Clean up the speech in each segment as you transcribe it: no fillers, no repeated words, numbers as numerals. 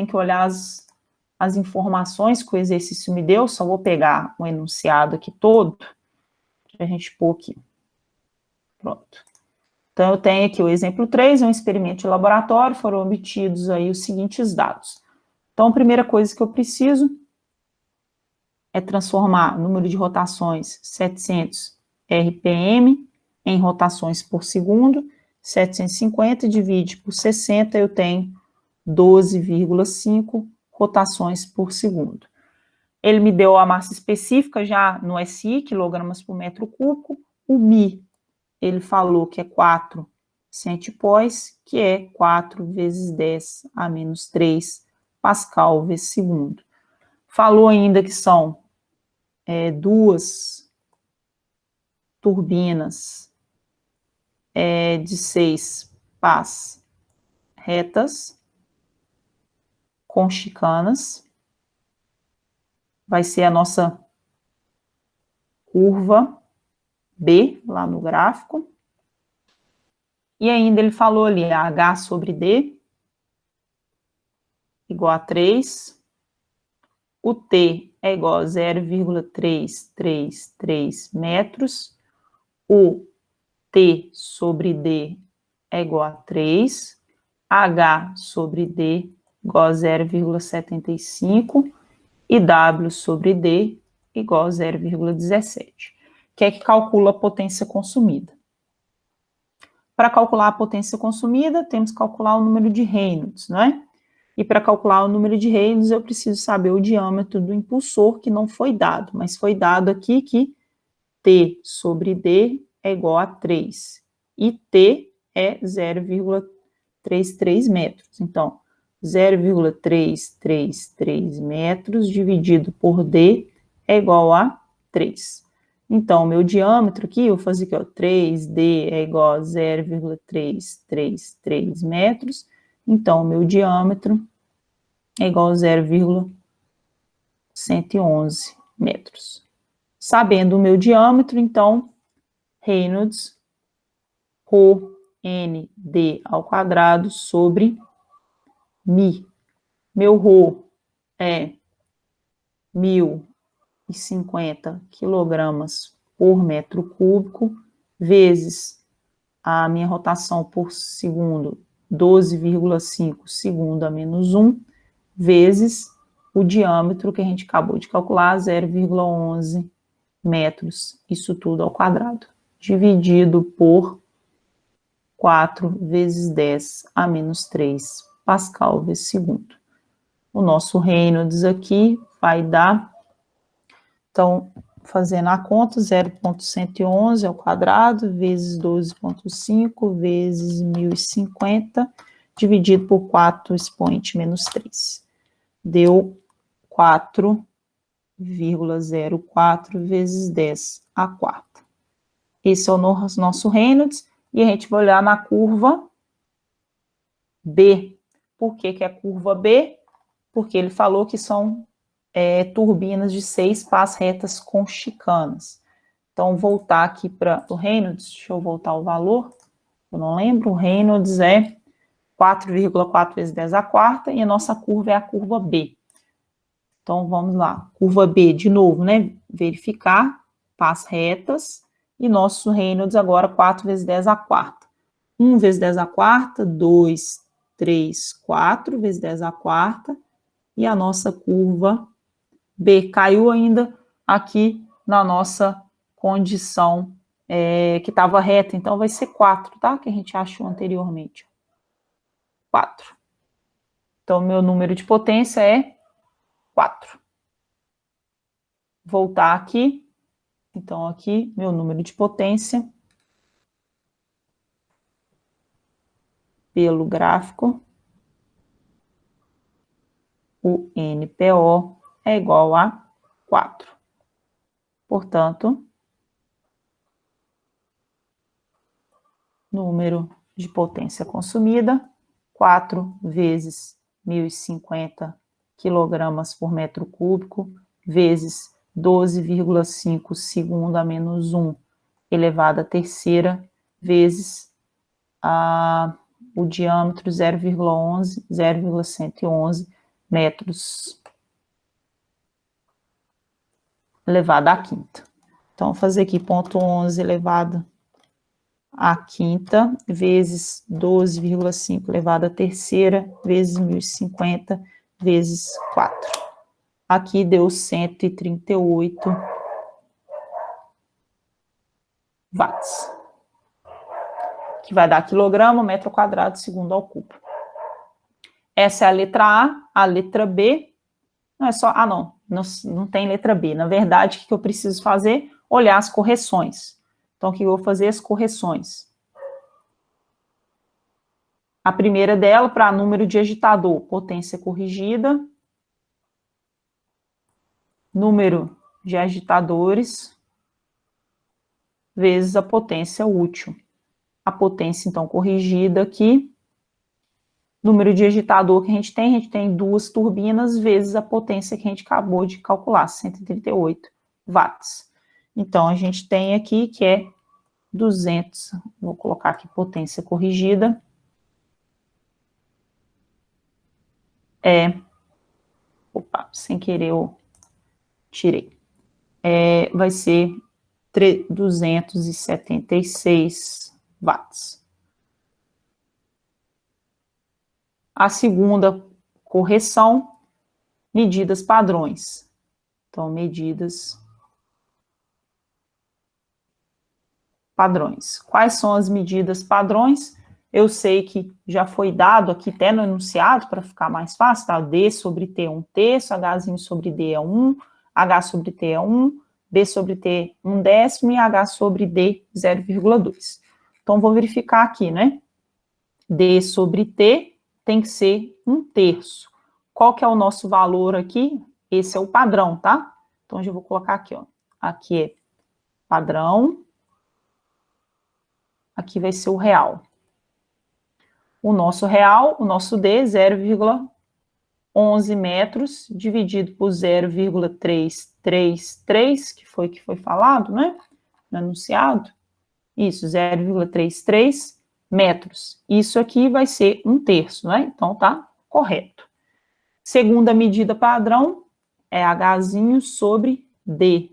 que olhar as informações que o exercício me deu, só vou pegar o enunciado aqui todo, para a gente pôr aqui. Pronto. Então, eu tenho aqui o exemplo 3, um experimento de laboratório, foram obtidos aí os seguintes dados. Então, a primeira coisa que eu preciso é transformar o número de rotações 700 RPM em rotações por segundo, 750 divide por 60, eu tenho 12,5 rotações por segundo. Ele me deu a massa específica já no SI, quilogramas por metro cúbico, o Mi, ele falou que é 4 centipois, que é 4 vezes 10 a menos 3 Pascal vezes segundo. Falou ainda que são duas turbinas de 6 pás retas com chicanas. Vai ser a nossa curva B, lá no gráfico. E ainda ele falou ali, H sobre D igual a 3. O T é igual a 0,333 metros. O T sobre D é igual a 3. H sobre D igual a 0,75. E W sobre D igual a 0,17. Que é que calcula a potência consumida. Para calcular a potência consumida, temos que calcular o número de Reynolds, não é? E para calcular o número de Reynolds, eu preciso saber o diâmetro do impulsor, que não foi dado, mas foi dado aqui que T sobre D é igual a 3. E T é 0,33 metros. Então, 0,333 metros dividido por D é igual a 3. Então, o meu diâmetro aqui, eu vou fazer aqui, ó, 3D é igual a 0,333 metros. Então, o meu diâmetro é igual a 0,111 metros. Sabendo o meu diâmetro, então, Reynolds, Rho ND ao quadrado sobre Mi. Meu Rho é 1.050 quilogramas por metro cúbico, vezes a minha rotação por segundo, 12,5 segundo a menos 1, vezes o diâmetro que a gente acabou de calcular, 0,11 metros, isso tudo ao quadrado, dividido por 4 vezes 10 a menos 3 Pascal vezes segundo. O nosso Reynolds aqui vai dar, então, fazendo a conta, 0,111 ao quadrado, vezes 12,5, vezes 1.050, dividido por 4 expoente menos 3. Deu 4,04 vezes 10 a quarta. Esse é o nosso Reynolds, e a gente vai olhar na curva B. Por que que é curva B? Porque ele falou que são turbinas de 6 pás retas com chicanas. Então, voltar aqui para o Reynolds, deixa eu voltar o valor, eu não lembro, o Reynolds é 4,4 vezes 10 a quarta, e a nossa curva é a curva B. Então, vamos lá, curva B, de novo, né, verificar, pás retas, e nosso Reynolds agora 4 vezes 10 a quarta. 1 vezes 10 a quarta, 2, 3, 4 vezes 10 a quarta, e a nossa curva B caiu ainda aqui na nossa condição que estava reta, então vai ser 4, tá? Que a gente achou anteriormente. 4. Então, meu número de potência é 4. Voltar aqui. Então, aqui, meu número de potência pelo gráfico, o NPO é igual a 4. Portanto, número de potência consumida, 4 vezes 1.050 quilogramas por metro cúbico, vezes 12,5 segundo a menos 1 elevado à terceira, vezes o diâmetro 0,111 metros elevado à quinta. Então, vou fazer aqui 0,11 elevado à quinta, vezes 12,5 elevado à terceira, vezes 1050, vezes 4. Aqui deu 138 watts. Que vai dar quilograma, metro quadrado, segundo ao cubo. Essa é a letra A. A letra B, não é só... não tem letra B. Na verdade, o que eu preciso fazer? Olhar as correções. Então, o que eu vou fazer? As correções. A primeira dela, para número de agitador, potência corrigida. Número de agitadores vezes a potência útil. A potência, então, corrigida aqui. Número de agitador que a gente tem 2 turbinas vezes a potência que a gente acabou de calcular, 138 watts. Então, a gente tem aqui que é 200, vou colocar aqui potência corrigida, sem querer eu tirei, vai ser 276 watts. A segunda correção, medidas padrões. Então, medidas padrões. Quais são as medidas padrões? Eu sei que já foi dado aqui até no enunciado, para ficar mais fácil, tá? D sobre T é 1/3, Hzinho sobre D é 1, H sobre T é 1, B sobre T 1/10 e H sobre D 0,2. Então, vou verificar aqui, né? D sobre T tem que ser 1/3. Qual que é o nosso valor aqui? Esse é o padrão, tá? Então, eu já vou colocar aqui, ó. Aqui é padrão. Aqui vai ser o real. O nosso real, o nosso D, 0,11 metros, dividido por 0,333, que foi falado, né? No enunciado. Isso, 0,33 metros. Isso aqui vai ser 1/3, né? Então, tá correto. Segunda medida padrão é Hzinho sobre D.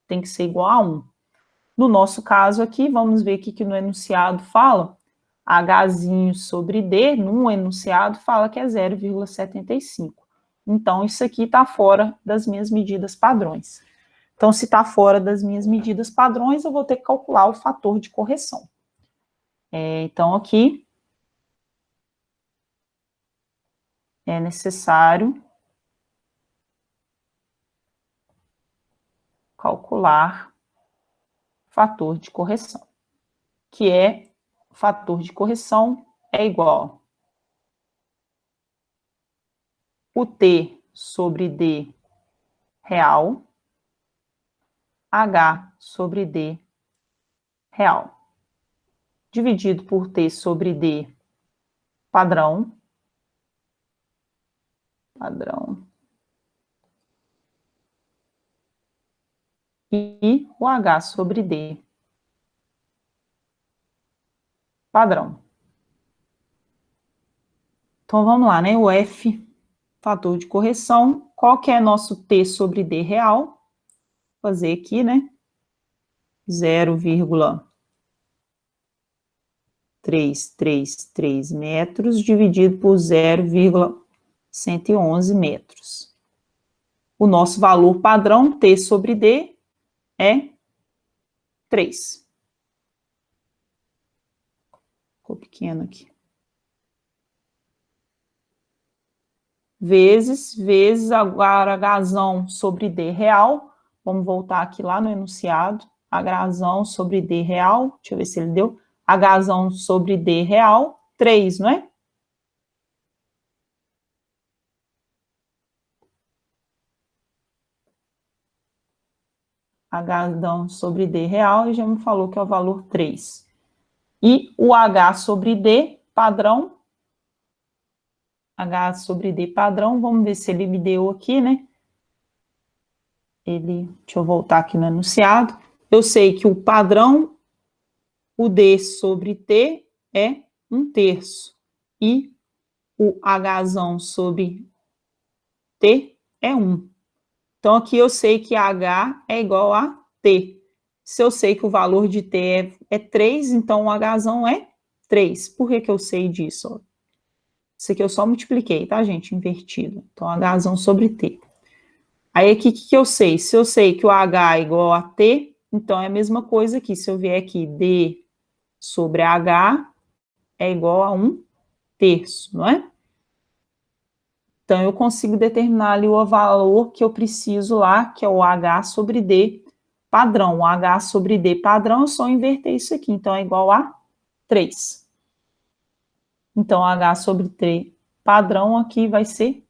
Tem que ser igual a 1. No nosso caso aqui, vamos ver o que no enunciado fala. Hzinho sobre D, num enunciado, fala que é 0,75. Então, isso aqui está fora das minhas medidas padrões. Então, se está fora das minhas medidas padrões, eu vou ter que calcular o fator de correção. Então, aqui é necessário calcular fator de correção, que é fator de correção é igual o T sobre D real, H sobre D real, dividido por T sobre D padrão, e o H sobre D padrão. Então, vamos lá, né? O F, fator de correção. Qual que é nosso T sobre D real? Vou fazer aqui, né? 0,333 metros dividido por 0,111 metros. O nosso valor padrão, T sobre D, é 3. Ficou pequeno aqui. Vezes agora Hzão sobre D real. Vamos voltar aqui lá no enunciado. Hzão sobre D real. Deixa eu ver se ele deu. Hzão sobre D real, 3, não é? Hzão sobre D real, e já me falou que é o valor 3. E o H sobre D padrão, H sobre D padrão, vamos ver se ele me deu aqui, né? Deixa eu voltar aqui no enunciado. Eu sei que o padrão, o D sobre T é 1/3. E o Hzão sobre T é 1. Então, aqui eu sei que H é igual a T. Se eu sei que o valor de T é 3, então o Hzão é 3. Por que eu sei disso? Isso aqui eu só multipliquei, tá, gente? Invertido. Então, Hzão sobre T. Aí, aqui, o que eu sei? Se eu sei que o H é igual a T, então é a mesma coisa aqui. Se eu vier aqui, D sobre H é igual a 1/3, não é? Então, eu consigo determinar ali o valor que eu preciso lá, que é o H sobre D padrão. O H sobre D padrão, é só inverter isso aqui. Então, é igual a 3. Então, H sobre 3 padrão aqui vai ser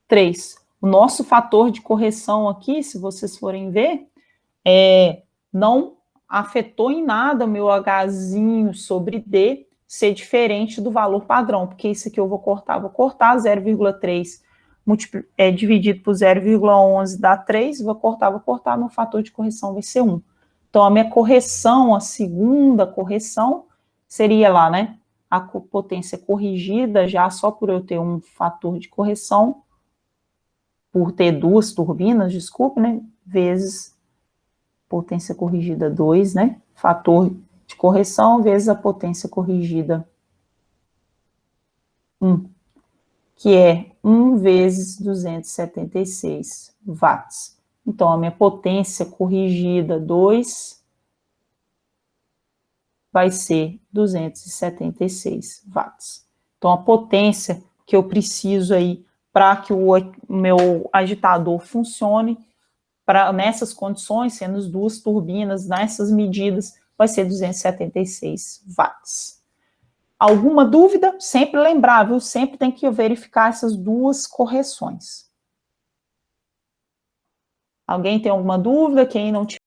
3. O nosso fator de correção aqui, se vocês forem ver, não afetou em nada o meu Hzinho sobre D ser diferente do valor padrão, porque isso aqui eu vou cortar 0,3 dividido por 0,11 dá 3, vou cortar, meu fator de correção vai ser 1. Então, a minha correção, a segunda correção, seria lá, né? A potência corrigida, já só por eu ter um fator de correção, por ter duas turbinas, desculpe, né? Vezes potência corrigida 2, né? Fator de correção vezes a potência corrigida 1, que é 1 vezes 276 watts. Então, a minha potência corrigida 2 vai ser 276 watts. Então, a potência que eu preciso aí para que o meu agitador funcione, nessas condições, sendo as duas turbinas, nessas medidas, vai ser 276 watts. Alguma dúvida? Sempre lembrar, viu? Sempre tem que verificar essas duas correções. Alguém tem alguma dúvida? Quem não tiver